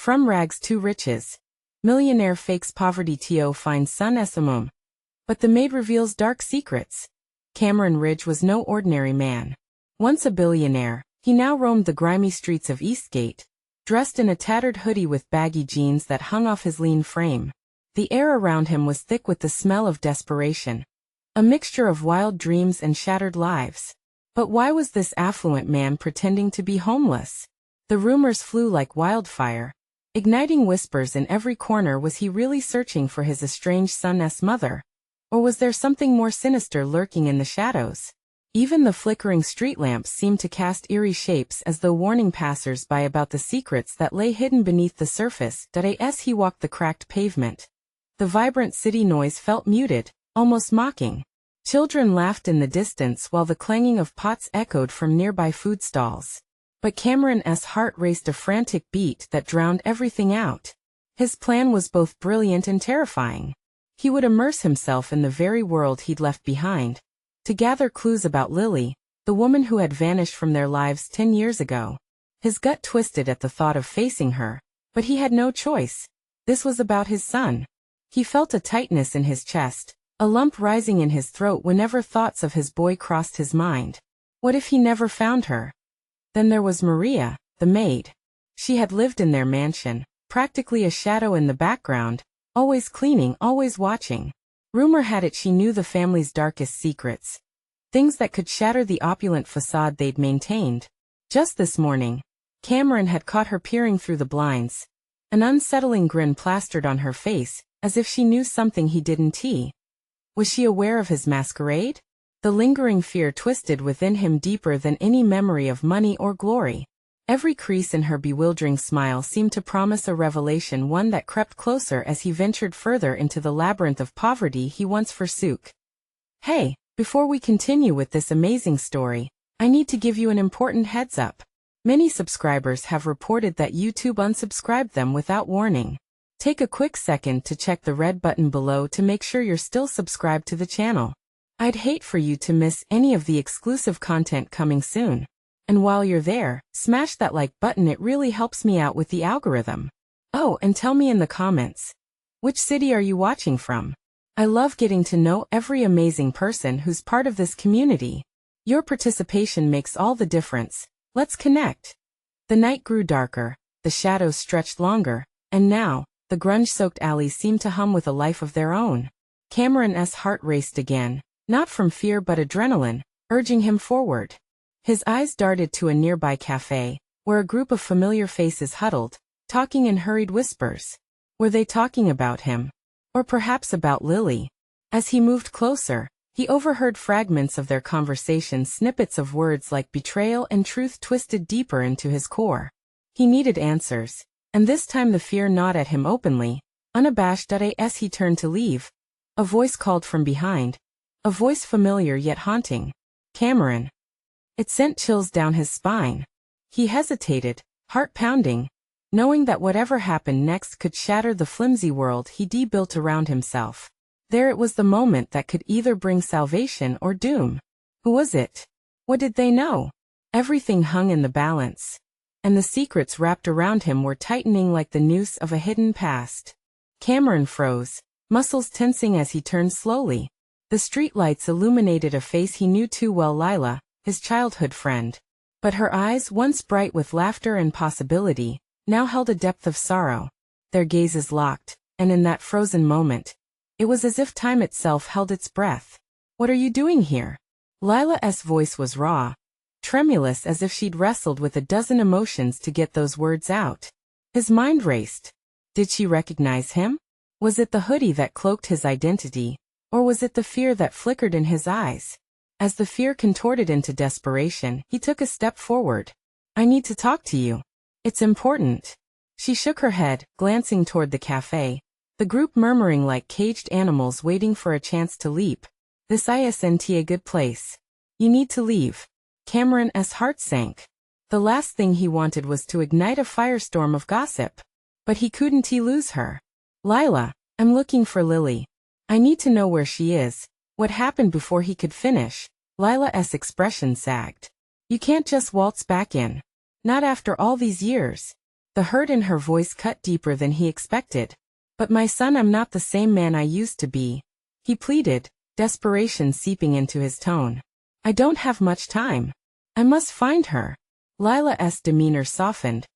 From rags to riches. Millionaire fakes poverty to find son estimum. But the maid reveals dark secrets. Cameron Ridge was no ordinary man. Once a billionaire, he now roamed the grimy streets of Eastgate, dressed in a tattered hoodie with baggy jeans that hung off his lean frame. The air around him was thick with the smell of desperation. A mixture of wild dreams and shattered lives. But why was this affluent man pretending to be homeless? The rumors flew like wildfire, igniting whispers in every corner. Was he really searching for his estranged son's mother? Or was there something more sinister lurking in the shadows? Even the flickering street lamps seemed to cast eerie shapes as though warning passers-by about the secrets that lay hidden beneath the surface. As he walked the cracked pavement, the vibrant city noise felt muted, almost mocking. Children laughed in the distance while the clanging of pots echoed from nearby food stalls. But Cameron's heart raced a frantic beat that drowned everything out. His plan was both brilliant and terrifying. He would immerse himself in the very world he'd left behind, to gather clues about Lily, the woman who had vanished from their lives 10 years ago. His gut twisted at the thought of facing her, but he had no choice. This was about his son. He felt a tightness in his chest, a lump rising in his throat whenever thoughts of his boy crossed his mind. What if he never found her? Then there was Maria, the maid. She had lived in their mansion, practically a shadow in the background, always cleaning, always watching. Rumor had it she knew the family's darkest secrets, things that could shatter the opulent facade they'd maintained. Just this morning, Cameron had caught her peering through the blinds, an unsettling grin plastered on her face, as if she knew something he didn't. Was she aware of his masquerade? The lingering fear twisted within him deeper than any memory of money or glory. Every crease in her bewildering smile seemed to promise a revelation, one that crept closer as he ventured further into the labyrinth of poverty he once forsook. Hey, before we continue with this amazing story, I need to give you an important heads up. Many subscribers have reported that YouTube unsubscribed them without warning. Take a quick second to check the red button below to make sure you're still subscribed to the channel. I'd hate for you to miss any of the exclusive content coming soon. And while you're there, smash that like button, it really helps me out with the algorithm. Oh, and tell me in the comments, which city are you watching from? I love getting to know every amazing person who's part of this community. Your participation makes all the difference. Let's connect. The night grew darker, the shadows stretched longer, and now, the grunge-soaked alleys seemed to hum with a life of their own. Cameron's heart raced again, not from fear but adrenaline, urging him forward. His eyes darted to a nearby cafe, where a group of familiar faces huddled, talking in hurried whispers. Were they talking about him? Or perhaps about Lily? As he moved closer, he overheard fragments of their conversation, snippets of words like betrayal and truth twisted deeper into his core. He needed answers, and this time the fear gnawed at him openly, unabashed. As he turned to leave, a voice called from behind, a voice familiar yet haunting. Cameron. It sent chills down his spine. He hesitated, heart pounding, knowing that whatever happened next could shatter the flimsy world he'd built around himself. There it was, the moment that could either bring salvation or doom. Who was it? What did they know? Everything hung in the balance, and the secrets wrapped around him were tightening like the noose of a hidden past. Cameron froze, muscles tensing as he turned slowly. The streetlights illuminated a face he knew too well, Lila, his childhood friend. But her eyes, once bright with laughter and possibility, now held a depth of sorrow. Their gazes locked, and in that frozen moment, it was as if time itself held its breath. What are you doing here? Lila's voice was raw, tremulous, as if she'd wrestled with a dozen emotions to get those words out. His mind raced. Did she recognize him? Was it the hoodie that cloaked his identity, or was it the fear that flickered in his eyes? As the fear contorted into desperation, he took a step forward. I need to talk to you. It's important. She shook her head, glancing toward the cafe, the group murmuring like caged animals waiting for a chance to leap. This isn't a good place. You need to leave. Cameron's heart sank. The last thing he wanted was to ignite a firestorm of gossip. But he couldn't lose her. Lila, I'm looking for Lily. I need to know where she is. What happened before he could finish? Lila's expression sagged. You can't just waltz back in. Not after all these years. The hurt in her voice cut deeper than he expected. But my son, I'm not the same man I used to be, he pleaded, desperation seeping into his tone. I don't have much time. I must find her. Lila's demeanor softened,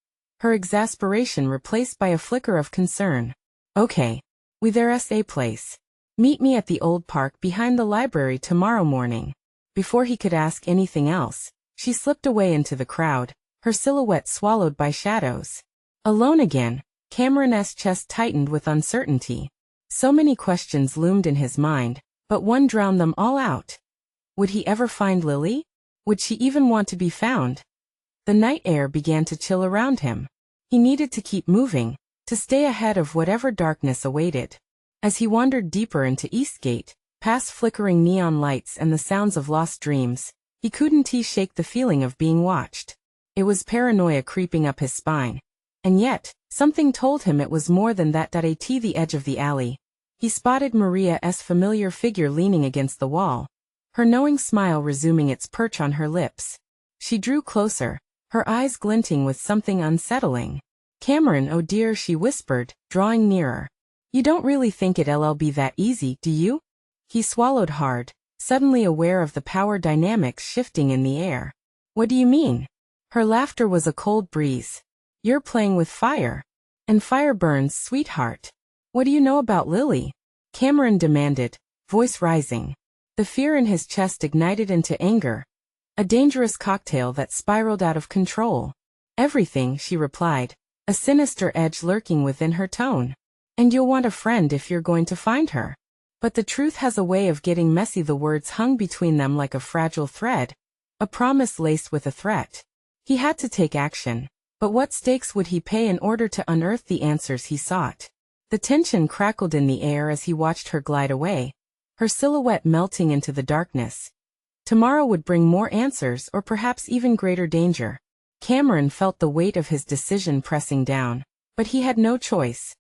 her exasperation replaced by a flicker of concern. Okay. There's a place. Meet me at the old park behind the library tomorrow morning. Before he could ask anything else, she slipped away into the crowd, her silhouette swallowed by shadows. Alone again, Cameron's chest tightened with uncertainty. So many questions loomed in his mind, but one drowned them all out. Would he ever find Lily? Would she even want to be found? The night air began to chill around him. He needed to keep moving, to stay ahead of whatever darkness awaited. As he wandered deeper into Eastgate, past flickering neon lights and the sounds of lost dreams, he couldn't shake the feeling of being watched. It was paranoia creeping up his spine. And yet, something told him it was more than that. At the edge of the alley, he spotted Maria's familiar figure leaning against the wall, her knowing smile resuming its perch on her lips. She drew closer, her eyes glinting with something unsettling. Cameron, oh dear, she whispered, drawing nearer. You don't really think it'll be that easy, do you? He swallowed hard, suddenly aware of the power dynamics shifting in the air. What do you mean? Her laughter was a cold breeze. You're playing with fire. And fire burns, sweetheart. What do you know about Lily? Cameron demanded, voice rising. The fear in his chest ignited into anger, a dangerous cocktail that spiraled out of control. Everything, she replied, a sinister edge lurking within her tone. And you'll want a friend if you're going to find her. But the truth has a way of getting messy. The words hung between them like a fragile thread, a promise laced with a threat. He had to take action, but what stakes would he pay in order to unearth the answers he sought? The tension crackled in the air as he watched her glide away, her silhouette melting into the darkness. Tomorrow would bring more answers or perhaps even greater danger. Cameron felt the weight of his decision pressing down, but he had no choice.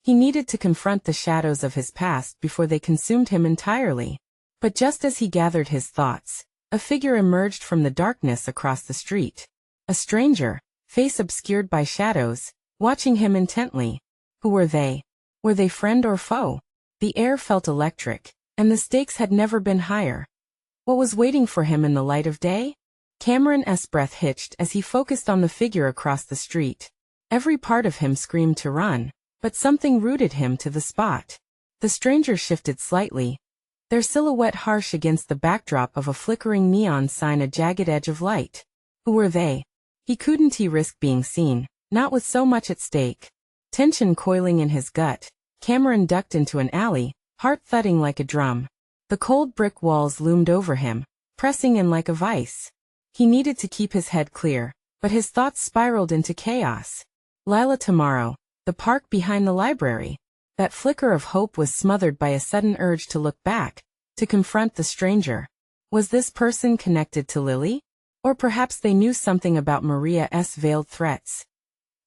He needed to confront the shadows of his past before they consumed him entirely. But just as he gathered his thoughts, a figure emerged from the darkness across the street. A stranger, face obscured by shadows, watching him intently. Who were they? Were they friend or foe? The air felt electric, and the stakes had never been higher. What was waiting for him in the light of day? Cameron's breath hitched as he focused on the figure across the street. Every part of him screamed to run, but something rooted him to the spot. The stranger shifted slightly, their silhouette harsh against the backdrop of a flickering neon sign, a jagged edge of light. Who were they? He couldn't risk being seen, not with so much at stake. Tension coiling in his gut, Cameron ducked into an alley, heart thudding like a drum. The cold brick walls loomed over him, pressing in like a vice. He needed to keep his head clear, but his thoughts spiraled into chaos. Lila tomorrow, the park behind the library. That flicker of hope was smothered by a sudden urge to look back, to confront the stranger. Was this person connected to Lily? Or perhaps they knew something about Maria's veiled threats.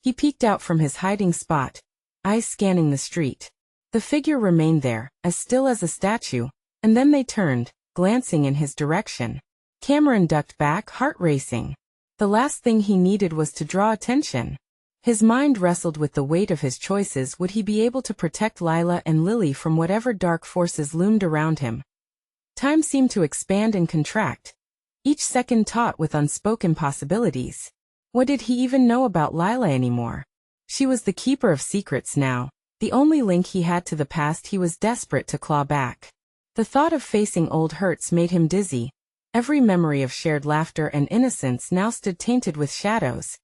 He peeked out from his hiding spot, eyes scanning the street. The figure remained there, as still as a statue, and then they turned, glancing in his direction. Cameron ducked back, heart racing. The last thing he needed was to draw attention. His mind wrestled with the weight of his choices. Would he be able to protect Lila and Lily from whatever dark forces loomed around him? Time seemed to expand and contract, each second taut with unspoken possibilities. What did he even know about Lila anymore? She was the keeper of secrets now, the only link he had to the past he was desperate to claw back. The thought of facing old hurts made him dizzy. Every memory of shared laughter and innocence now stood tainted with shadows.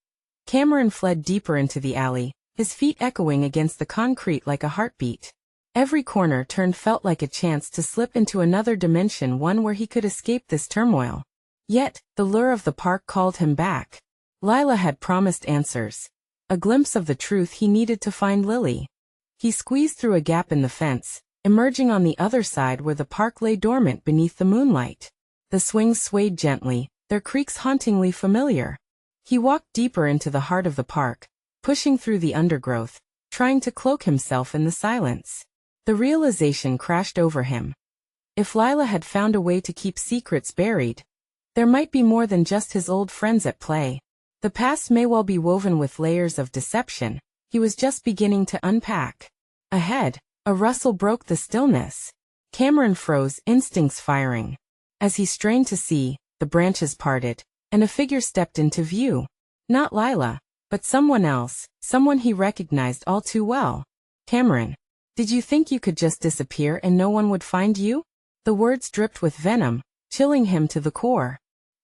Cameron fled deeper into the alley, his feet echoing against the concrete like a heartbeat. Every corner turned felt like a chance to slip into another dimension, one where he could escape this turmoil. Yet, the lure of the park called him back. Lila had promised answers, a glimpse of the truth he needed to find Lily. He squeezed through a gap in the fence, emerging on the other side where the park lay dormant beneath the moonlight. The swings swayed gently, their creaks hauntingly familiar. He walked deeper into the heart of the park, pushing through the undergrowth, trying to cloak himself in the silence. The realization crashed over him. If Lila had found a way to keep secrets buried, there might be more than just his old friends at play. The past may well be woven with layers of deception. He was just beginning to unpack. Ahead, a rustle broke the stillness. Cameron froze, instincts firing. As he strained to see, the branches parted, and a figure stepped into view. Not Lila, but someone else, someone he recognized all too well. Cameron, did you think you could just disappear and no one would find you? The words dripped with venom, chilling him to the core.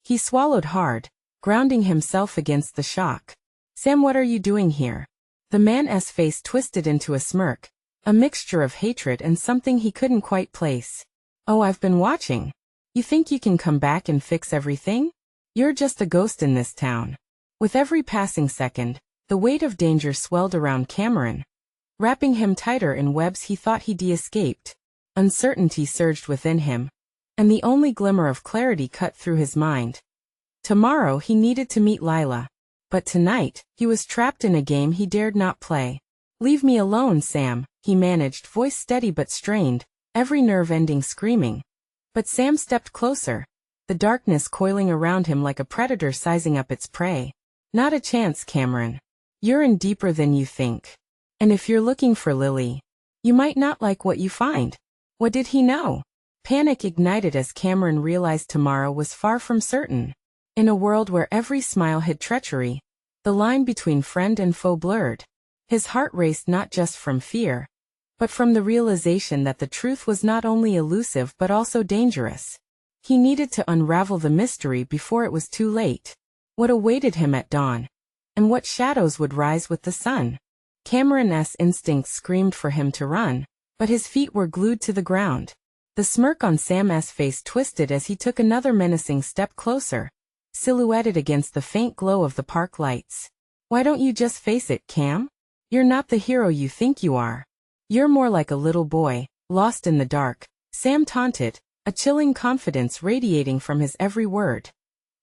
He swallowed hard, grounding himself against the shock. Sam, what are you doing here? The man's face twisted into a smirk, a mixture of hatred and something he couldn't quite place. Oh, I've been watching. You think you can come back and fix everything? You're just a ghost in this town. With every passing second, the weight of danger swelled around Cameron, wrapping him tighter in webs he thought he'd escaped. Uncertainty surged within him, and the only glimmer of clarity cut through his mind. Tomorrow he needed to meet Lila, but tonight, he was trapped in a game he dared not play. Leave me alone, Sam, he managed, voice steady but strained, every nerve ending screaming. But Sam stepped closer, the darkness coiling around him like a predator sizing up its prey. Not a chance, Cameron. You're in deeper than you think. And if you're looking for Lily, you might not like what you find. What did he know? Panic ignited as Cameron realized tomorrow was far from certain. In a world where every smile hid treachery, the line between friend and foe blurred. His heart raced not just from fear, but from the realization that the truth was not only elusive but also dangerous. He needed to unravel the mystery before it was too late. What awaited him at dawn? And what shadows would rise with the sun? Cameron's instincts screamed for him to run, but his feet were glued to the ground. The smirk on Sam's face twisted as he took another menacing step closer, silhouetted against the faint glow of the park lights. Why don't you just face it, Cam? You're not the hero you think you are. You're more like a little boy, lost in the dark, Sam taunted, a chilling confidence radiating from his every word.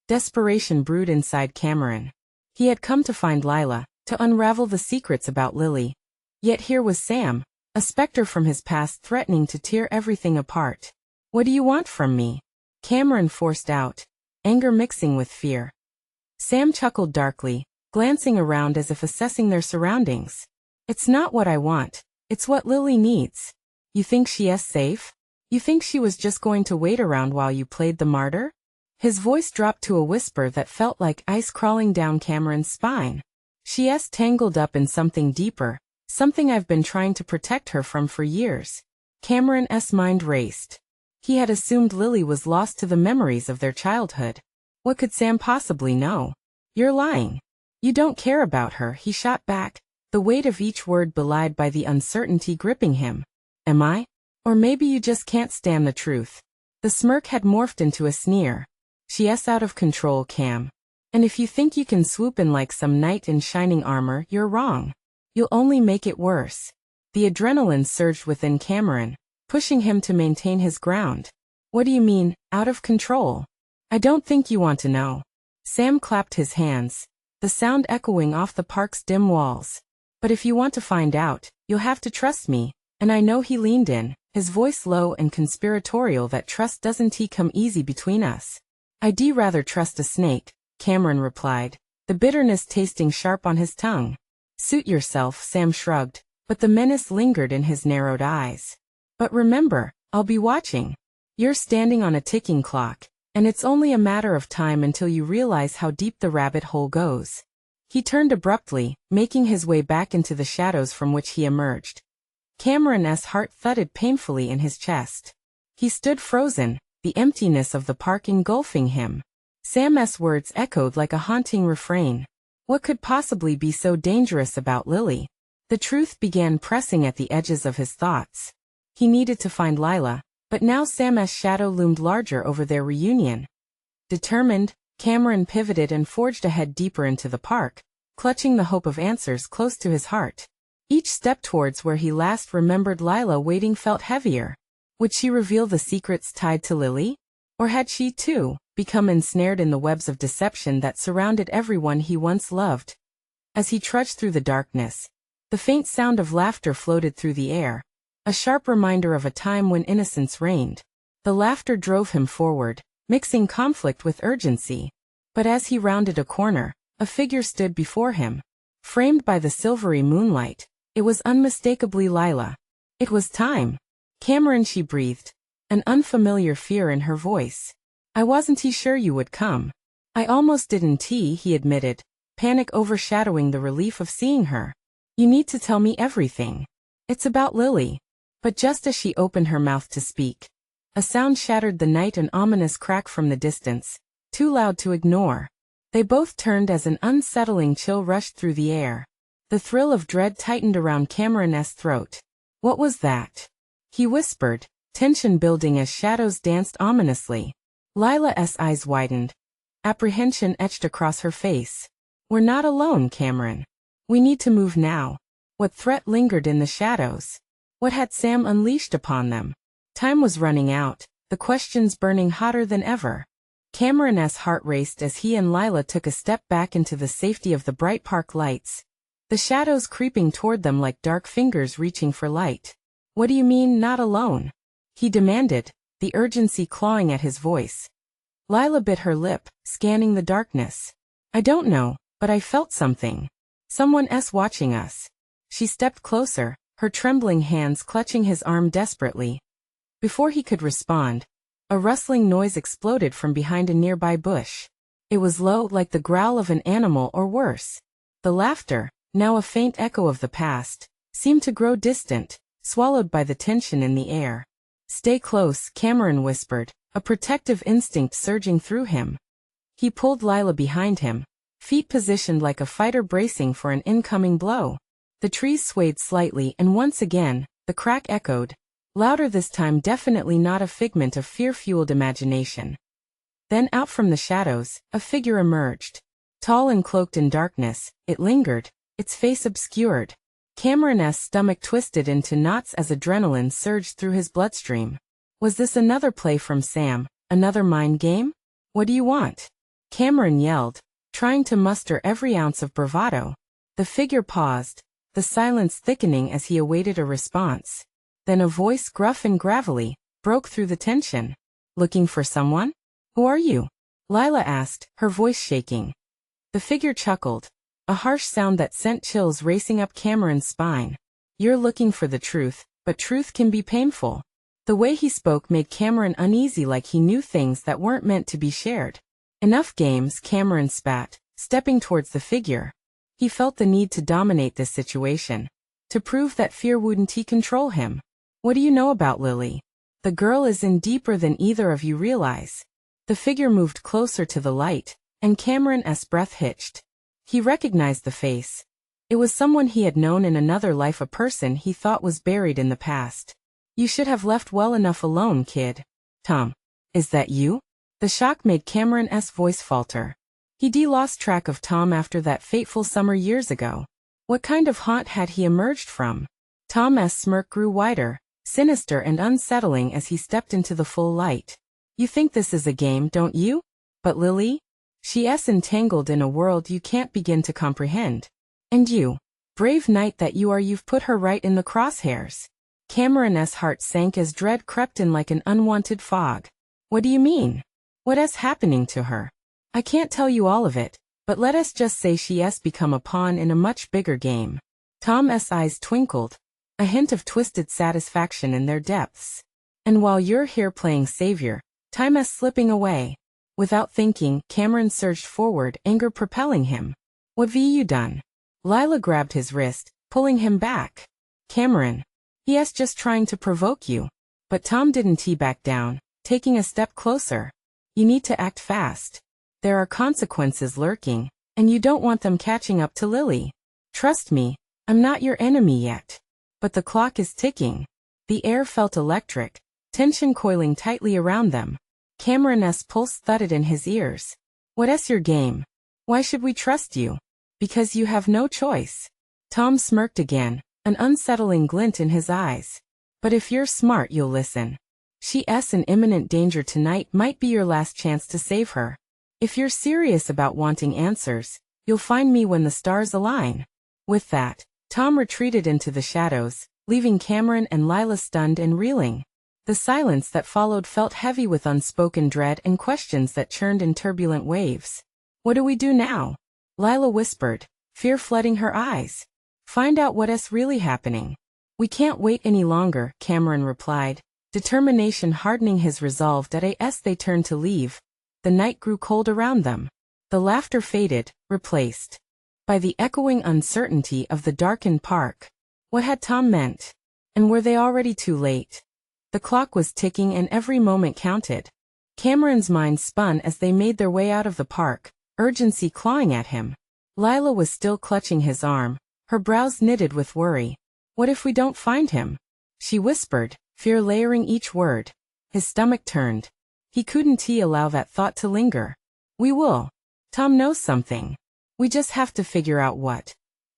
Desperation brewed inside Cameron. He had come to find Lila, to unravel the secrets about Lily. Yet here was Sam, a specter from his past threatening to tear everything apart. What do you want from me? Cameron forced out, anger mixing with fear. Sam chuckled darkly, glancing around as if assessing their surroundings. It's not what I want, it's what Lily needs. You think she is safe? You think she was just going to wait around while you played the martyr? His voice dropped to a whisper that felt like ice crawling down Cameron's spine. She's tangled up in something deeper, something I've been trying to protect her from for years. Cameron's mind raced. He had assumed Lily was lost to the memories of their childhood. What could Sam possibly know? You're lying. You don't care about her, he shot back, the weight of each word belied by the uncertainty gripping him. Am I? Or maybe you just can't stand the truth. The smirk had morphed into a sneer. She's out of control, Cam. And if you think you can swoop in like some knight in shining armor, you're wrong. You'll only make it worse. The adrenaline surged within Cameron, pushing him to maintain his ground. What do you mean, out of control? I don't think you want to know. Sam clapped his hands, the sound echoing off the park's dim walls. But if you want to find out, you'll have to trust me. And I know. He leaned in, his voice low and conspiratorial. That trust doesn't come easy between us. I'd rather trust a snake, Cameron replied, the bitterness tasting sharp on his tongue. Suit yourself, Sam shrugged, but the menace lingered in his narrowed eyes. But remember, I'll be watching. You're standing on a ticking clock, and it's only a matter of time until you realize how deep the rabbit hole goes. He turned abruptly, making his way back into the shadows from which he emerged. Cameron's heart thudded painfully in his chest. He stood frozen, the emptiness of the park engulfing him. Sam's words echoed like a haunting refrain. What could possibly be so dangerous about Lily? The truth began pressing at the edges of his thoughts. He needed to find Lila, but now Sam's shadow loomed larger over their reunion. Determined, Cameron pivoted and forged ahead deeper into the park, clutching the hope of answers close to his heart. Each step towards where he last remembered Lila waiting felt heavier. Would she reveal the secrets tied to Lily? Or had she, too, become ensnared in the webs of deception that surrounded everyone he once loved? As he trudged through the darkness, the faint sound of laughter floated through the air, a sharp reminder of a time when innocence reigned. The laughter drove him forward, mixing conflict with urgency. But as he rounded a corner, A figure stood before him. Framed by the silvery moonlight, it was unmistakably Lila. It was time. Cameron, she breathed, an unfamiliar fear in her voice. I wasn't sure you would come. I almost didn't, he admitted, panic overshadowing the relief of seeing her. You need to tell me everything. It's about Lily. But just as she opened her mouth to speak, a sound shattered the night, an ominous crack from the distance, too loud to ignore. They both turned as an unsettling chill rushed through the air. The thrill of dread tightened around Cameron's throat. What was that? He whispered, tension building as shadows danced ominously. Lila's eyes widened. Apprehension etched across her face. We're not alone, Cameron. We need to move now. What threat lingered in the shadows? What had Sam unleashed upon them? Time was running out, the questions burning hotter than ever. Cameron's heart raced as he and Lila took a step back into the safety of the bright park lights, the shadows creeping toward them like dark fingers reaching for light. What do you mean, not alone? He demanded, the urgency clawing at his voice. Lila bit her lip, scanning the darkness. I don't know, but I felt something. Someone's watching us. She stepped closer, her trembling hands clutching his arm desperately. Before he could respond, a rustling noise exploded from behind a nearby bush. It was low, like the growl of an animal or worse. The laughter, now a faint echo of the past, seemed to grow distant, swallowed by the tension in the air. Stay close, Cameron whispered, a protective instinct surging through him. He pulled Lila behind him, feet positioned like a fighter bracing for an incoming blow. The trees swayed slightly, and once again, the crack echoed. Louder this time, definitely not a figment of fear-fueled imagination. Then out from the shadows, a figure emerged. Tall and cloaked in darkness, it lingered, its face obscured. Cameron's stomach twisted into knots as adrenaline surged through his bloodstream. Was this another play from Sam, another mind game? What do you want? Cameron yelled, trying to muster every ounce of bravado. The figure paused, the silence thickening as he awaited a response. Then a voice, gruff and gravelly, broke through the tension. Looking for someone? Who are you? Lila asked, her voice shaking. The figure chuckled, a harsh sound that sent chills racing up Cameron's spine. You're looking for the truth, but truth can be painful. The way he spoke made Cameron uneasy, like he knew things that weren't meant to be shared. Enough games, Cameron spat, stepping towards the figure. He felt the need to dominate this situation, to prove that fear wouldn't control him. What do you know about Lily? The girl is in deeper than either of you realize. The figure moved closer to the light, and Cameron's breath hitched. He recognized the face. It was someone he had known in another life, a person he thought was buried in the past. You should have left well enough alone, kid. Tom. Is that you? The shock made Cameron's voice falter. He'd lost track of Tom after that fateful summer years ago. What kind of haunt had he emerged from? Tom's smirk grew wider, sinister and unsettling as he stepped into the full light. You think this is a game, don't you? But Lily? She's entangled in a world you can't begin to comprehend. And you, brave knight that you are, you've put her right in the crosshairs. Cameron's heart sank as dread crept in like an unwanted fog. What do you mean? What's happening to her? I can't tell you all of it, but let us just say she's become a pawn in a much bigger game. Tom's eyes twinkled, a hint of twisted satisfaction in their depths. And while you're here playing savior, time's slipping away. Without thinking, Cameron surged forward, anger propelling him. What've you done? Lila grabbed his wrist, pulling him back. Cameron. He's just trying to provoke you. But Tom didn't back down, taking a step closer. You need to act fast. There are consequences lurking, and you don't want them catching up to Lily. Trust me, I'm not your enemy yet. But the clock is ticking. The air felt electric, tension coiling tightly around them. Cameron's pulse thudded in his ears. What's your game? Why should we trust you? Because you have no choice. Tom smirked again, an unsettling glint in his eyes. But if you're smart, you'll listen. She's in imminent danger tonight, might be your last chance to save her. If you're serious about wanting answers, you'll find me when the stars align. With that, Tom retreated into the shadows, leaving Cameron and Lila stunned and reeling. The silence that followed felt heavy with unspoken dread and questions that churned in turbulent waves. What do we do now? Lila whispered, fear flooding her eyes. Find out what's really happening. We can't wait any longer, Cameron replied, determination hardening his resolve that as they turned to leave, the night grew cold around them. The laughter faded, replaced by the echoing uncertainty of the darkened park. What had Tom meant? And were they already too late? The clock was ticking and every moment counted. Cameron's mind spun as they made their way out of the park, urgency clawing at him. Lila was still clutching his arm, her brows knitted with worry. What if we don't find him? She whispered, fear layering each word. His stomach turned. He couldn't allow that thought to linger. We will. Tom knows something. We just have to figure out what.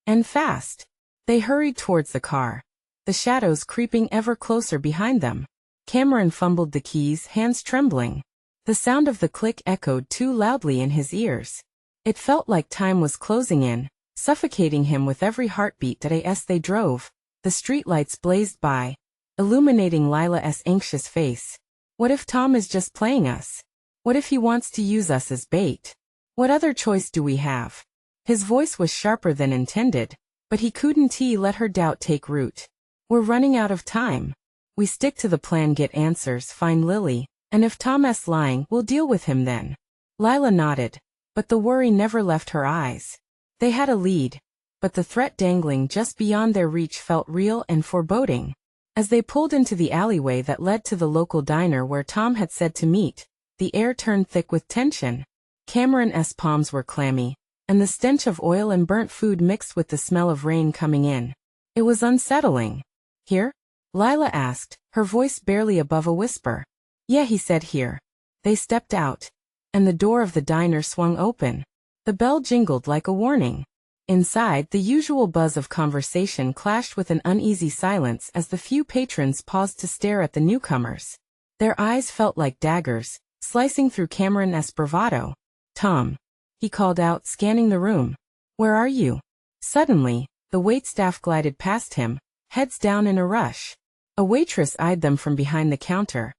And fast. They hurried towards the car, the shadows creeping ever closer behind them. Cameron fumbled the keys, hands trembling. The sound of the click echoed too loudly in his ears. It felt like time was closing in, suffocating him with every heartbeat that as they drove. The streetlights blazed by, illuminating Lila's anxious face. What if Tom is just playing us? What if he wants to use us as bait? What other choice do we have? His voice was sharper than intended, but he couldn't let her doubt take root. We're running out of time. We stick to the plan, get answers, find Lily, and if Tom's lying, we'll deal with him then. Lila nodded, but the worry never left her eyes. They had a lead, but the threat dangling just beyond their reach felt real and foreboding. As they pulled into the alleyway that led to the local diner where Tom had said to meet, the air turned thick with tension. Cameron's palms were clammy, and the stench of oil and burnt food mixed with the smell of rain coming in. It was unsettling. Here? Lila asked, her voice barely above a whisper. Yeah, he said here. They stepped out, and the door of the diner swung open. The bell jingled like a warning. Inside, the usual buzz of conversation clashed with an uneasy silence as the few patrons paused to stare at the newcomers. Their eyes felt like daggers, slicing through Cameron's bravado. Tom, he called out, scanning the room. Where are you? Suddenly, the waitstaff glided past him, heads down in a rush. A waitress eyed them from behind the counter,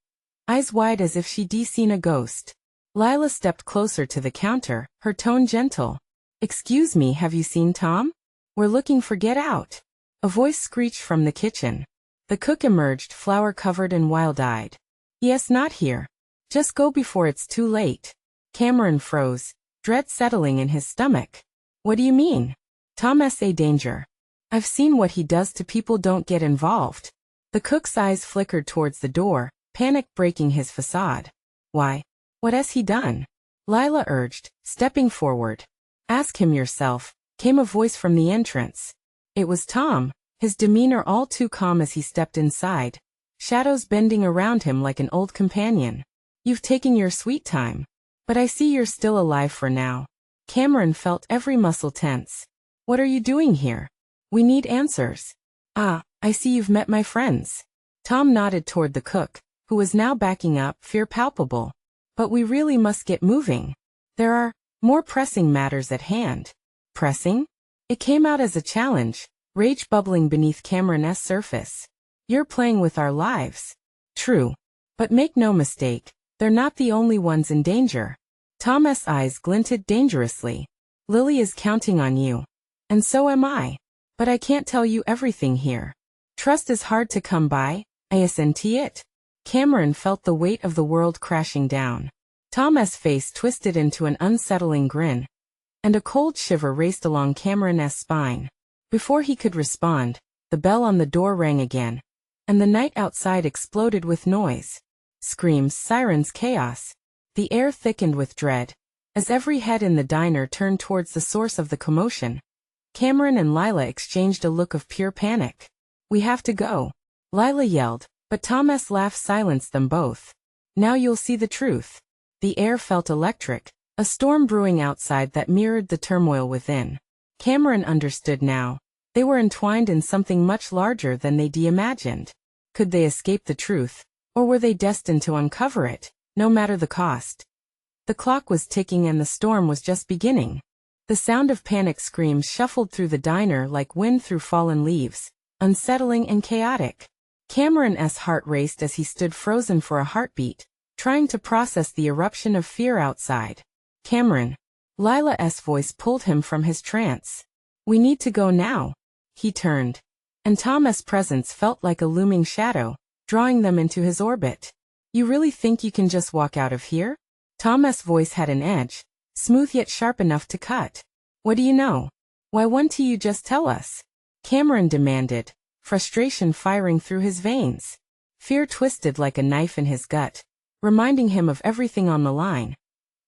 eyes wide as if she'd seen a ghost. Lila stepped closer to the counter, her tone gentle. Excuse me, have you seen Tom? We're looking for Get Out. A voice screeched from the kitchen. The cook emerged, flour-covered and wild-eyed. Yes, not here. Just go before it's too late. Cameron froze, dread settling in his stomach. What do you mean? Tom's a danger. I've seen what he does to people, don't get involved. The cook's eyes flickered towards the door, panic breaking his facade. Why? What has he done? Lila urged, stepping forward. Ask him yourself, came a voice from the entrance. It was Tom, his demeanor all too calm as he stepped inside, shadows bending around him like an old companion. You've taken your sweet time. But I see you're still alive for now. Cameron felt every muscle tense. What are you doing here? We need answers. Ah, I see you've met my friends. Tom nodded toward the cook, who was now backing up, fear palpable. But we really must get moving. There are more pressing matters at hand. Pressing? It came out as a challenge, rage bubbling beneath Cameron's surface. You're playing with our lives. True. But make no mistake, they're not the only ones in danger. Tom's eyes glinted dangerously. Lily is counting on you. And so am I. But I can't tell you everything here. Trust is hard to come by, isn't it? Cameron felt the weight of the world crashing down. Tom's face twisted into an unsettling grin, and a cold shiver raced along Cameron's spine. Before he could respond, the bell on the door rang again, and the night outside exploded with noise. Screams, sirens, chaos. The air thickened with dread, as every head in the diner turned towards the source of the commotion. Cameron and Lila exchanged a look of pure panic. We have to go, Lila yelled, but Tom's laugh silenced them both. Now you'll see the truth. The air felt electric, a storm brewing outside that mirrored the turmoil within. Cameron understood now. They were entwined in something much larger than they'd imagined. Could they escape the truth, or were they destined to uncover it, no matter the cost? The clock was ticking and the storm was just beginning. The sound of panic screams shuffled through the diner like wind through fallen leaves, unsettling and chaotic. Cameron's heart raced as he stood frozen for a heartbeat, trying to process the eruption of fear outside. Cameron. Lila's voice pulled him from his trance. We need to go now. He turned. And Tom's presence felt like a looming shadow, drawing them into his orbit. You really think you can just walk out of here? Tom's voice had an edge, smooth yet sharp enough to cut. What do you know? Why won't you just tell us? Cameron demanded, frustration firing through his veins. Fear twisted like a knife in his gut, reminding him of everything on the line.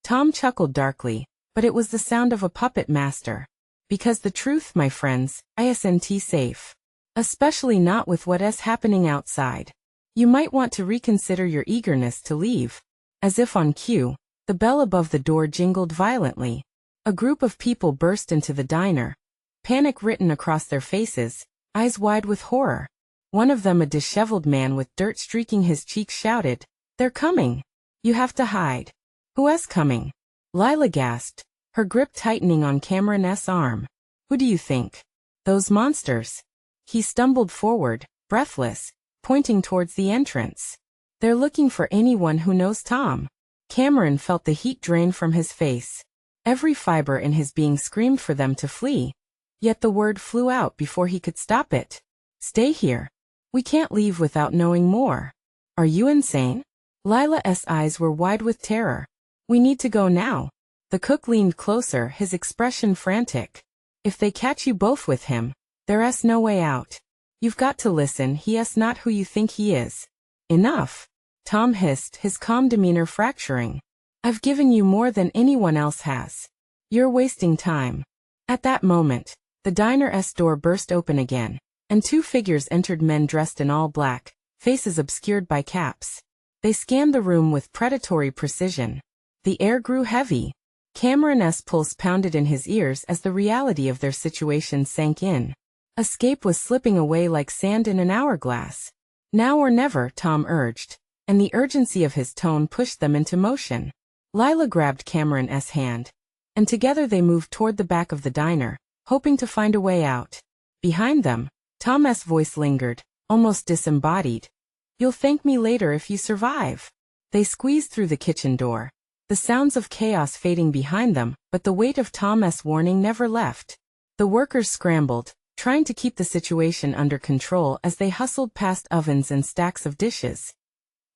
Tom chuckled darkly, but it was the sound of a puppet master. Because the truth, my friends, isn't safe. Especially not with what's happening outside. You might want to reconsider your eagerness to leave. As if on cue, the bell above the door jingled violently. A group of people burst into the diner, panic written across their faces, eyes wide with horror. One of them, a disheveled man with dirt streaking his cheeks, shouted, "They're coming! You have to hide." "Who's coming?" Lila gasped, her grip tightening on Cameron's arm. "Who do you think? Those monsters." He stumbled forward, breathless, pointing towards the entrance. "They're looking for anyone who knows Tom." Cameron felt the heat drain from his face. Every fiber in his being screamed for them to flee. Yet the word flew out before he could stop it. "Stay here. We can't leave without knowing more." "Are you insane?" Lila's eyes were wide with terror. "We need to go now." The cook leaned closer, his expression frantic. "If they catch you both with him, there's no way out. You've got to listen, he's not who you think he is." "Enough," Tom hissed, his calm demeanor fracturing. "I've given you more than anyone else has. You're wasting time." At that moment, the diner's door burst open again, and two figures entered, men dressed in all black, faces obscured by caps. They scanned the room with predatory precision. The air grew heavy. Cameron's pulse pounded in his ears as the reality of their situation sank in. Escape was slipping away like sand in an hourglass. "Now or never," Tom urged, and the urgency of his tone pushed them into motion. Lila grabbed Cameron's hand, and together they moved toward the back of the diner, hoping to find a way out. Behind them, Tom's voice lingered, almost disembodied. "You'll thank me later if you survive." They squeezed through the kitchen door, the sounds of chaos fading behind them, but the weight of Tom's warning never left. The workers scrambled, trying to keep the situation under control as they hustled past ovens and stacks of dishes.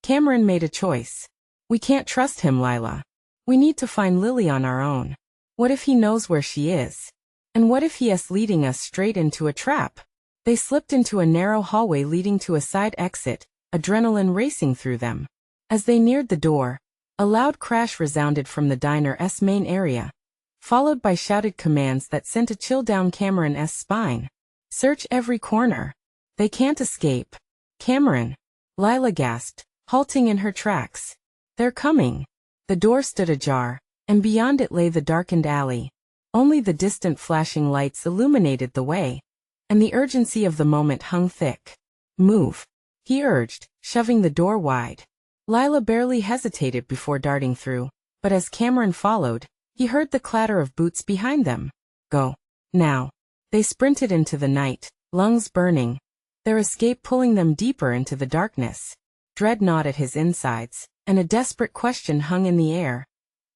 Cameron made a choice. "We can't trust him, Lila. We need to find Lily on our own. What if he knows where she is? And what if he is leading us straight into a trap?" They slipped into a narrow hallway leading to a side exit, adrenaline racing through them. As they neared the door, a loud crash resounded from the diner's main area, followed by shouted commands that sent a chill down Cameron's spine. "Search every corner. They can't escape." "Cameron," Lila gasped, halting in her tracks. "They're coming." The door stood ajar, and beyond it lay the darkened alley. Only the distant flashing lights illuminated the way, and the urgency of the moment hung thick. "Move," he urged, shoving the door wide. Lila barely hesitated before darting through, but as Cameron followed, he heard the clatter of boots behind them. "Go. Now." They sprinted into the night, lungs burning, their escape pulling them deeper into the darkness. Dread gnawed at his insides, and a desperate question hung in the air.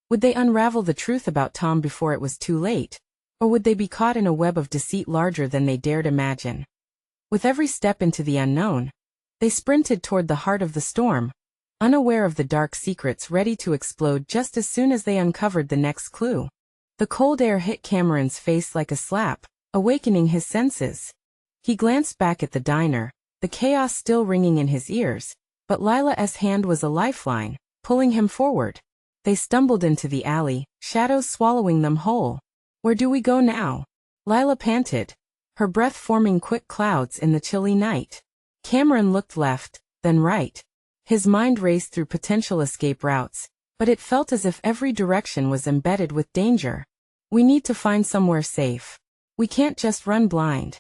Would they unravel the truth about Tom before it was too late? Or would they be caught in a web of deceit larger than they dared imagine? With every step into the unknown, they sprinted toward the heart of the storm, unaware of the dark secrets ready to explode just as soon as they uncovered the next clue. The cold air hit Cameron's face like a slap, awakening his senses. He glanced back at the diner, the chaos still ringing in his ears, but Lila's hand was a lifeline, pulling him forward. They stumbled into the alley, shadows swallowing them whole. "Where do we go now?" Lila panted, her breath forming quick clouds in the chilly night. Cameron looked left, then right. His mind raced through potential escape routes, but it felt as if every direction was embedded with danger. "We need to find somewhere safe. We can't just run blind."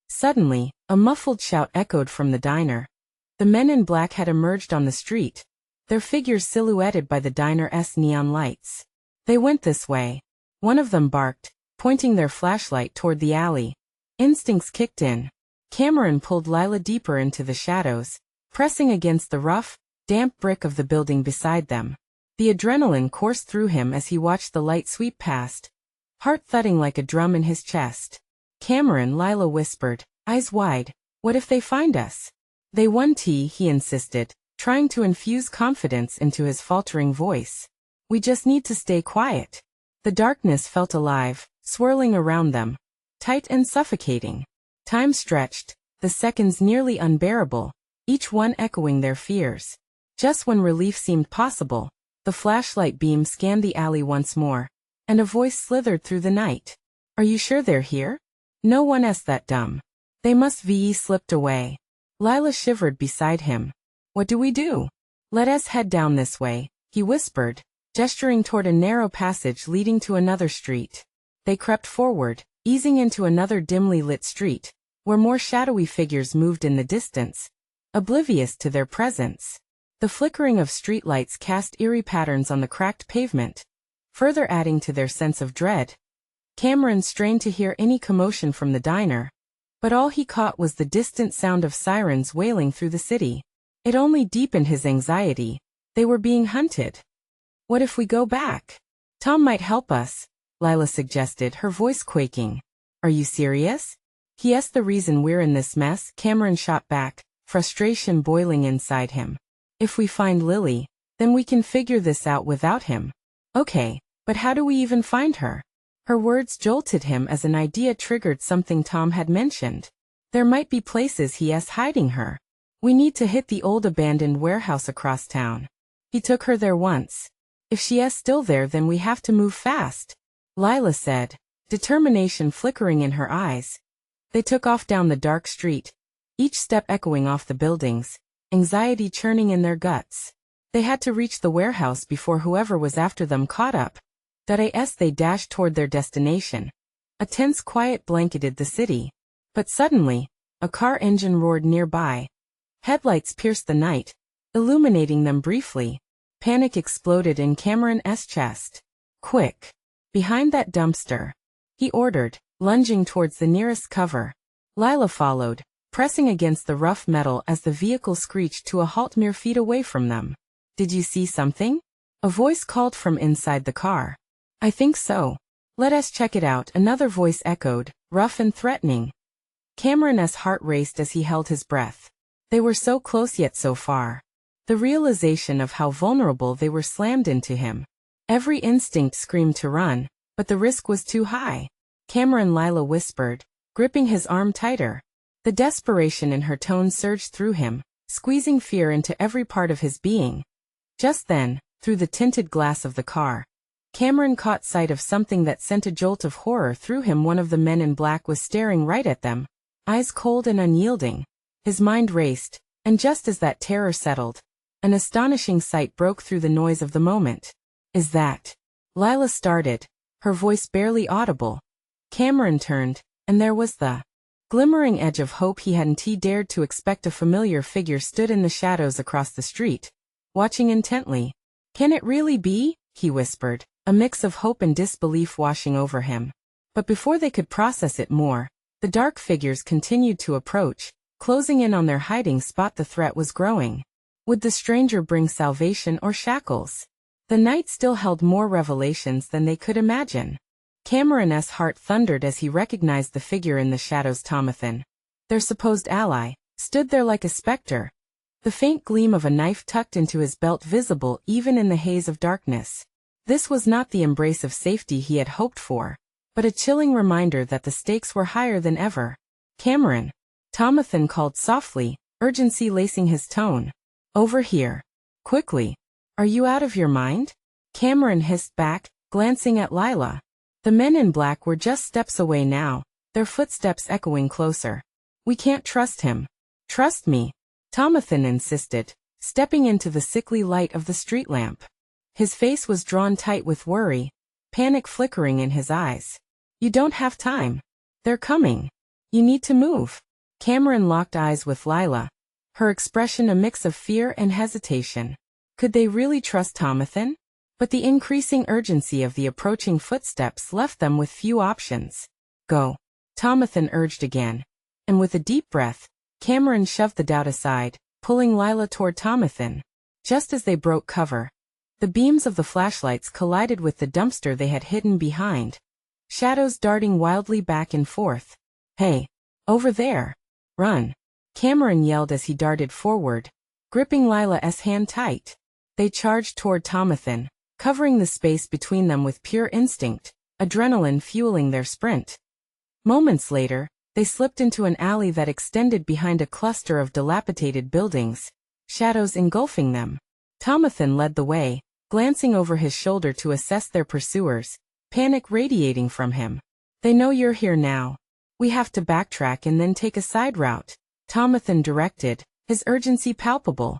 Suddenly, a muffled shout echoed from the diner. The men in black had emerged on the street, their figures silhouetted by the diner's neon lights. "They went this way." One of them barked, pointing their flashlight toward the alley. Instincts kicked in. Cameron pulled Lila deeper into the shadows, pressing against the rough, damp brick of the building beside them. The adrenaline coursed through him as he watched the light sweep past, heart thudding like a drum in his chest. Cameron, Lila whispered, eyes wide, what if they find us? They won tea, he insisted, trying to infuse confidence into his faltering voice. We just need to stay quiet. The darkness felt alive, swirling around them, tight and suffocating. Time stretched, the seconds nearly unbearable, each one echoing their fears. Just when relief seemed possible, the flashlight beam scanned the alley once more, and a voice slithered through the night. Are you sure they're here? No one is that dumb. They must be slipped away. Lila shivered beside him. What do we do? Let us head down this way, he whispered, gesturing toward a narrow passage leading to another street. They crept forward, easing into another dimly lit street, where more shadowy figures moved in the distance, oblivious to their presence. The flickering of streetlights cast eerie patterns on the cracked pavement, further adding to their sense of dread. Cameron strained to hear any commotion from the diner, but all he caught was the distant sound of sirens wailing through the city. It only deepened his anxiety. They were being hunted. What if we go back? Tom might help us, Lila suggested, her voice quaking. Are you serious? He asked. The reason we're in this mess, Cameron shot back, frustration boiling inside him. If we find Lily, then we can figure this out without him. Okay, but how do we even find her? Her words jolted him as an idea triggered something Tom had mentioned. There might be places he is hiding her. We need to hit the old abandoned warehouse across town. He took her there once. If she is still there, then we have to move fast, Lila said, determination flickering in her eyes. They took off down the dark street, each step echoing off the buildings, anxiety churning in their guts. They had to reach the warehouse before whoever was after them caught up. As they dashed toward their destination, a tense quiet blanketed the city. But suddenly, a car engine roared nearby. Headlights pierced the night, illuminating them briefly. Panic exploded in Cameron's chest. Quick! Behind that dumpster, he ordered, lunging towards the nearest cover. Lila followed, pressing against the rough metal as the vehicle screeched to a halt mere feet away from them. Did you see something? A voice called from inside the car. I think so. Let us check it out, another voice echoed, rough and threatening. Cameron's heart raced as he held his breath. They were so close yet so far. The realization of how vulnerable they were slammed into him. Every instinct screamed to run, but the risk was too high. Cameron, Lila whispered, gripping his arm tighter. The desperation in her tone surged through him, squeezing fear into every part of his being. Just then, through the tinted glass of the car, Cameron caught sight of something that sent a jolt of horror through him. One of the men in black was staring right at them, eyes cold and unyielding. His mind raced, and just as that terror settled, an astonishing sight broke through the noise of the moment. Is that? Lila started, her voice barely audible. Cameron turned, and there was the glimmering edge of hope he hadn't dared to expect. A familiar figure stood in the shadows across the street, watching intently. Can it really be? He whispered, a mix of hope and disbelief washing over him. But before they could process it more, the dark figures continued to approach, closing in on their hiding spot. The threat was growing. Would the stranger bring salvation or shackles? The night still held more revelations than they could imagine. Cameron's heart thundered as he recognized the figure in the shadows. Thompson, their supposed ally, stood there like a specter, the faint gleam of a knife tucked into his belt visible even in the haze of darkness. This was not the embrace of safety he had hoped for, but a chilling reminder that the stakes were higher than ever. Cameron, Thompson called softly, urgency lacing his tone. Over here. Quickly. Are you out of your mind? Cameron hissed back, glancing at Lila. The men in black were just steps away now, their footsteps echoing closer. We can't trust him. Trust me, Thompson insisted, stepping into the sickly light of the street lamp. His face was drawn tight with worry, panic flickering in his eyes. You don't have time. They're coming. You need to move. Cameron locked eyes with Lila, her expression a mix of fear and hesitation. Could they really trust Thompson? But the increasing urgency of the approaching footsteps left them with few options. Go, Thompson urged again. And with a deep breath, Cameron shoved the doubt aside, pulling Lila toward Thompson. Just as they broke cover, The beams of the flashlights collided with the dumpster they had hidden behind, shadows darting wildly back and forth. "Hey! Over there! Run!" Cameron yelled as he darted forward, gripping Lila's hand tight. They charged toward Thompson, covering the space between them with pure instinct, adrenaline fueling their sprint. Moments later, they slipped into an alley that extended behind a cluster of dilapidated buildings, shadows engulfing them. Thompson led the way, glancing over his shoulder to assess their pursuers, panic radiating from him. "They know you're here now. We have to backtrack and then take a side route," Thompson directed, his urgency palpable.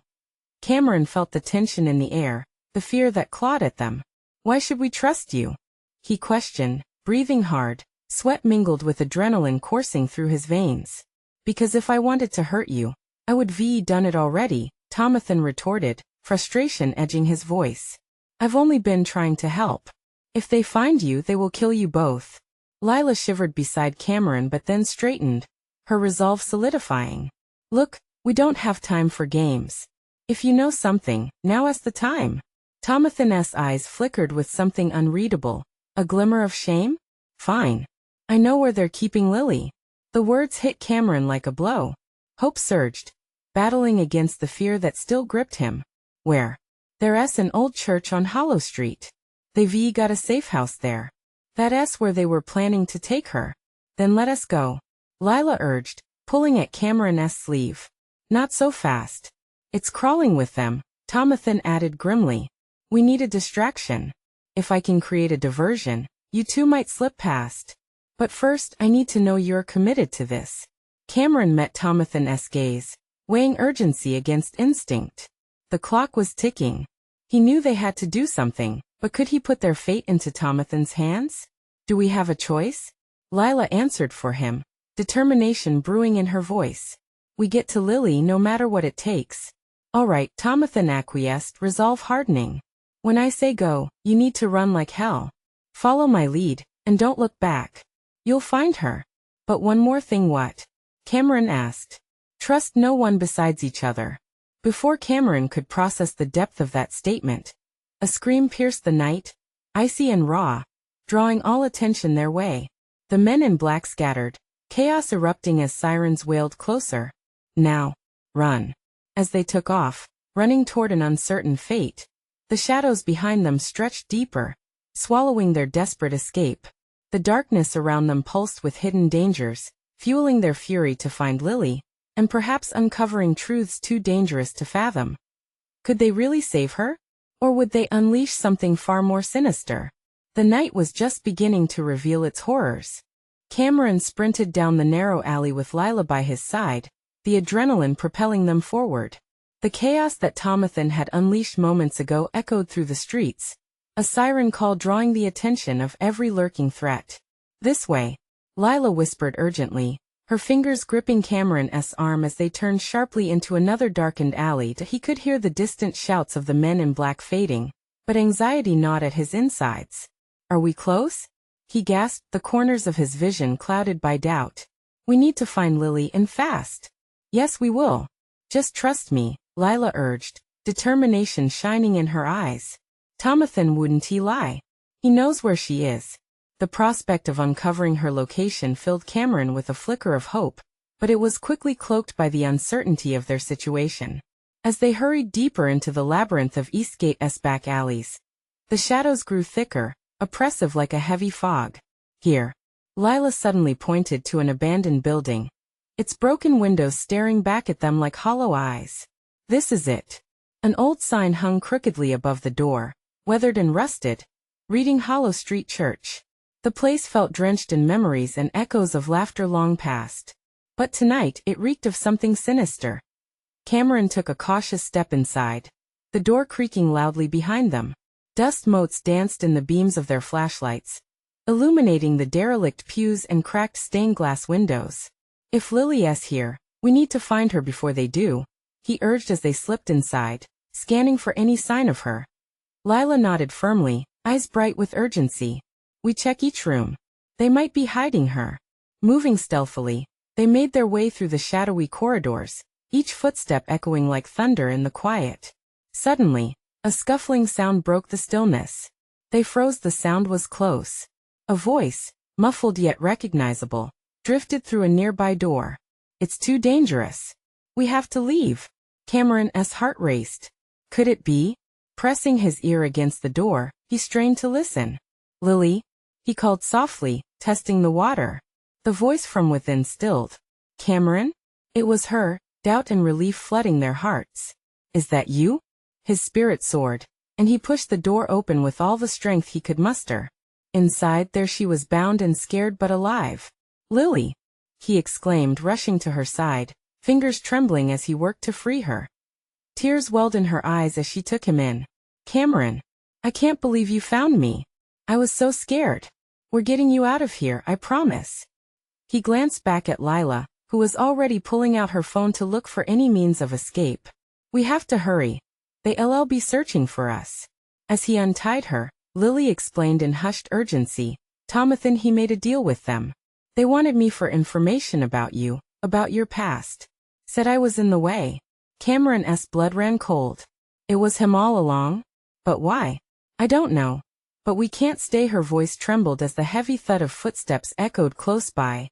Cameron felt the tension in the air, the fear that clawed at them. "Why should we trust you?" he questioned, breathing hard, sweat mingled with adrenaline coursing through his veins. "Because if I wanted to hurt you, I would have done it already," Thompson retorted, frustration edging his voice. "I've only been trying to help. If they find you, they will kill you both." Lila shivered beside Cameron but then straightened, her resolve solidifying. "Look, we don't have time for games. If you know something, now is the time." Thompson's eyes flickered with something unreadable, a glimmer of shame? "Fine. I know where they're keeping Lily." The words hit Cameron like a blow. Hope surged, battling against the fear that still gripped him. "Where?" "There's an old church on Hollow Street. They've got a safe house there. That's where they were planning to take her." "Then let us go," Lila urged, pulling at Cameron's sleeve. "Not so fast. It's crawling with them," Thompson added grimly. "We need a distraction. If I can create a diversion, you two might slip past. But first, I need to know you're committed to this." Cameron met Thompson's gaze, weighing urgency against instinct. The clock was ticking. He knew they had to do something, but could he put their fate into Thompson's hands? "Do we have a choice?" Lila answered for him, determination brewing in her voice. "We get to Lily no matter what it takes." "All right," Thompson acquiesced, resolve hardening. "When I say go, you need to run like hell. Follow my lead, and don't look back. You'll find her." "But one more thing." "What?" Cameron asked. "Trust no one besides each other." Before Cameron could process the depth of that statement, a scream pierced the night, icy and raw, drawing all attention their way. The men in black scattered, chaos erupting as sirens wailed closer. "Now, run." As they took off, running toward an uncertain fate, the shadows behind them stretched deeper, swallowing their desperate escape. The darkness around them pulsed with hidden dangers, fueling their fury to find Lily, and perhaps uncovering truths too dangerous to fathom. Could they really save her? Or would they unleash something far more sinister? The night was just beginning to reveal its horrors. Cameron sprinted down the narrow alley with Lila by his side, the adrenaline propelling them forward. The chaos that Thompson had unleashed moments ago echoed through the streets, a siren call drawing the attention of every lurking threat. "This way," Lila whispered urgently, her fingers gripping Cameron's arm as they turned sharply into another darkened alley. He could hear the distant shouts of the men in black fading, but anxiety gnawed at his insides. "Are we close?" he gasped, the corners of his vision clouded by doubt. "We need to find Lily and fast." "Yes, we will. Just trust me," Lila urged, determination shining in her eyes. "Thompson wouldn't lie. He knows where she is." The prospect of uncovering her location filled Cameron with a flicker of hope, but it was quickly cloaked by the uncertainty of their situation. As they hurried deeper into the labyrinth of Eastgate's back alleys, the shadows grew thicker, oppressive like a heavy fog. "Here." Lila suddenly pointed to an abandoned building, its broken windows staring back at them like hollow eyes. "This is it." An old sign hung crookedly above the door, weathered and rusted, reading Hollow Street Church. The place felt drenched in memories and echoes of laughter long past. But tonight it reeked of something sinister. Cameron took a cautious step inside, the door creaking loudly behind them. Dust motes danced in the beams of their flashlights, illuminating the derelict pews and cracked stained glass windows. "If Lily's here, we need to find her before they do," he urged as they slipped inside, scanning for any sign of her. Lila nodded firmly, eyes bright with urgency. "We check each room. They might be hiding her." Moving stealthily, they made their way through the shadowy corridors, each footstep echoing like thunder in the quiet. Suddenly, A scuffling sound broke the stillness. They froze. The sound was close. A voice, muffled yet recognizable, drifted through a nearby door. It's too dangerous. We have to leave. Cameron's heart raced. Could it be? Pressing his ear against the door, he strained to listen. Lily? He called softly, testing the water. The voice from within stilled. Cameron? It was her, doubt and relief flooding their hearts. Is that you? His spirit soared, and he pushed the door open with all the strength he could muster. Inside there she was, bound and scared but alive. Lily! He exclaimed, rushing to her side, fingers trembling as he worked to free her. Tears welled in her eyes as she took him in. Cameron! I can't believe you found me. I was so scared. We're getting you out of here, I promise. He glanced back at Lila, who was already pulling out her phone to look for any means of escape. We have to hurry. They'll be searching for us. As he untied her, Lily explained in hushed urgency, Thompson, he made a deal with them. They wanted me for information about you, about your past. Said I was in the way. Cameron's blood ran cold. It was him all along? But why? I don't know. But we can't stay. Her voice trembled as the heavy thud of footsteps echoed close by,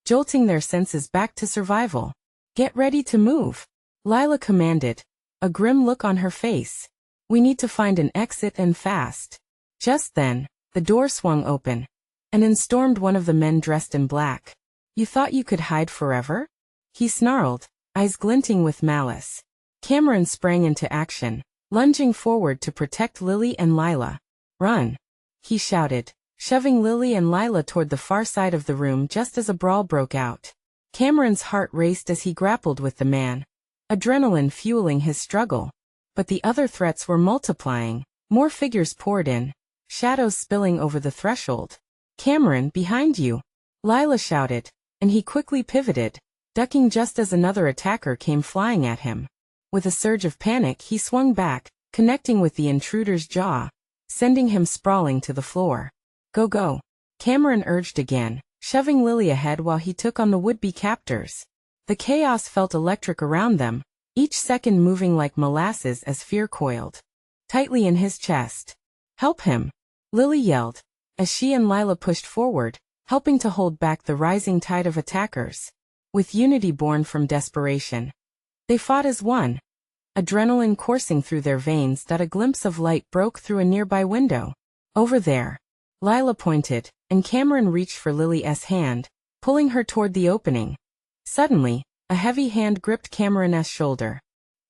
jolting their senses back to survival. Get ready to move, Lila commanded, a grim look on her face. We need to find an exit, and fast. Just then, the door swung open, and in stormed one of the men dressed in black. You thought you could hide forever? He snarled, eyes glinting with malice. Cameron sprang into action, lunging forward to protect Lily and Lila. Run! He shouted, shoving Lily and Lila toward the far side of the room just as a brawl broke out. Cameron's heart raced as he grappled with the man, adrenaline fueling his struggle. But the other threats were multiplying. More figures poured in, shadows spilling over the threshold. Cameron, behind you! Lila shouted, and he quickly pivoted, ducking just as another attacker came flying at him. With a surge of panic, he swung back, connecting with the intruder's jaw, sending him sprawling to the floor. Go, go! Cameron urged again, shoving Lily ahead while he took on the would-be captors. The chaos felt electric around them, each second moving like molasses as fear coiled tightly in his chest. Help him! Lily yelled, as she and Lila pushed forward, helping to hold back the rising tide of attackers. With unity born from desperation, they fought as one, adrenaline coursing through their veins. That a glimpse of light broke through a nearby window. Over there! Lila pointed, and Cameron reached for Lily's hand, pulling her toward the opening. Suddenly, a heavy hand gripped Cameron's shoulder.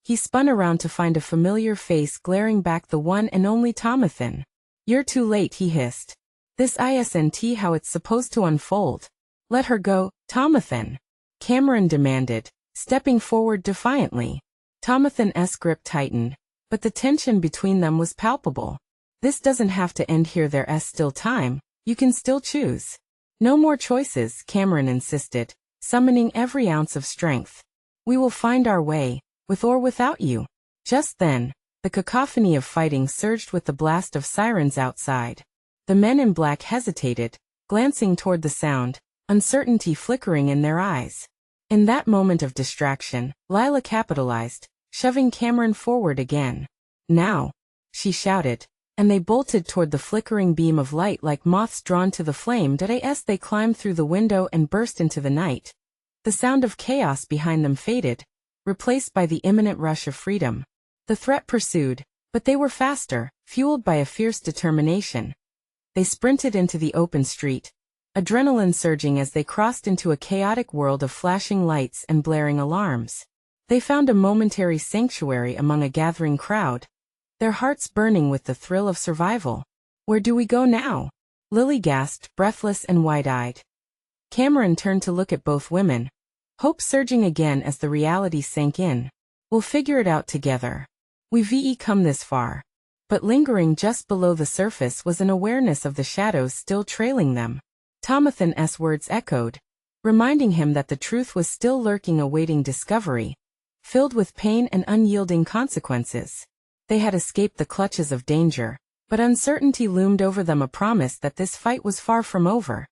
He spun around to find a familiar face glaring back, the one and only Thompson. You're too late, he hissed. This isn't how it's supposed to unfold. Let her go, Thompson, Cameron demanded, stepping forward defiantly. Thompson's grip tightened, but the tension between them was palpable. This doesn't have to end here, there's still time, you can still choose. No more choices, Cameron insisted, summoning every ounce of strength. We will find our way, with or without you. Just then, the cacophony of fighting surged with the blast of sirens outside. The men in black hesitated, glancing toward the sound, uncertainty flickering in their eyes. In that moment of distraction, Lila capitalized, shoving Cameron forward again. Now! She shouted, and they bolted toward the flickering beam of light like moths drawn to the flame. As they climbed through the window and burst into the night, the sound of chaos behind them faded, replaced by the imminent rush of freedom. The threat pursued, but they were faster, fueled by a fierce determination. They sprinted into the open street, adrenaline surging as they crossed into a chaotic world of flashing lights and blaring alarms. They found a momentary sanctuary among a gathering crowd, their hearts burning with the thrill of survival. Where do we go now? Lily gasped, breathless and wide-eyed. Cameron turned to look at both women, hope surging again as the reality sank in. We'll figure it out together. We've come this far. But lingering just below the surface was an awareness of the shadows still trailing them. Thompson's words echoed, reminding him that the truth was still lurking, awaiting discovery, filled with pain and unyielding consequences. They had escaped the clutches of danger, but uncertainty loomed over them, a promise that this fight was far from over.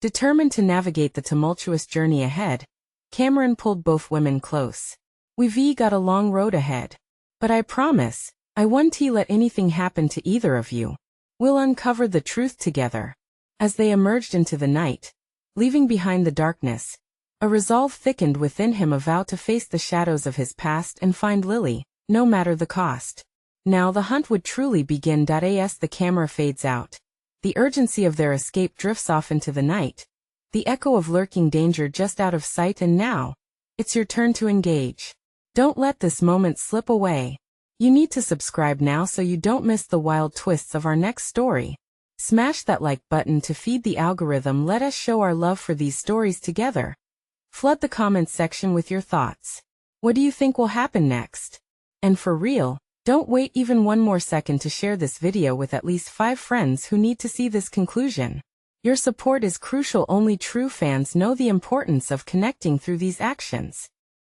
Determined to navigate the tumultuous journey ahead, Cameron pulled both women close. We've got a long road ahead. But I promise, I won't let anything happen to either of you. We'll uncover the truth together. As they emerged into the night, leaving behind the darkness, a resolve thickened within him, a vow to face the shadows of his past and find Lily, no matter the cost. Now the hunt would truly begin. As the camera fades out, the urgency of their escape drifts off into the night, the echo of lurking danger just out of sight. And now, it's your turn to engage. Don't let this moment slip away. You need to subscribe now so you don't miss the wild twists of our next story. Smash that like button to feed the algorithm. Let us show our love for these stories together. Flood the comments section with your thoughts. What do you think will happen next? And for real, don't wait even one more second to share this video with at least 5 friends who need to see this conclusion. Your support is crucial. Only true fans know the importance of connecting through these actions.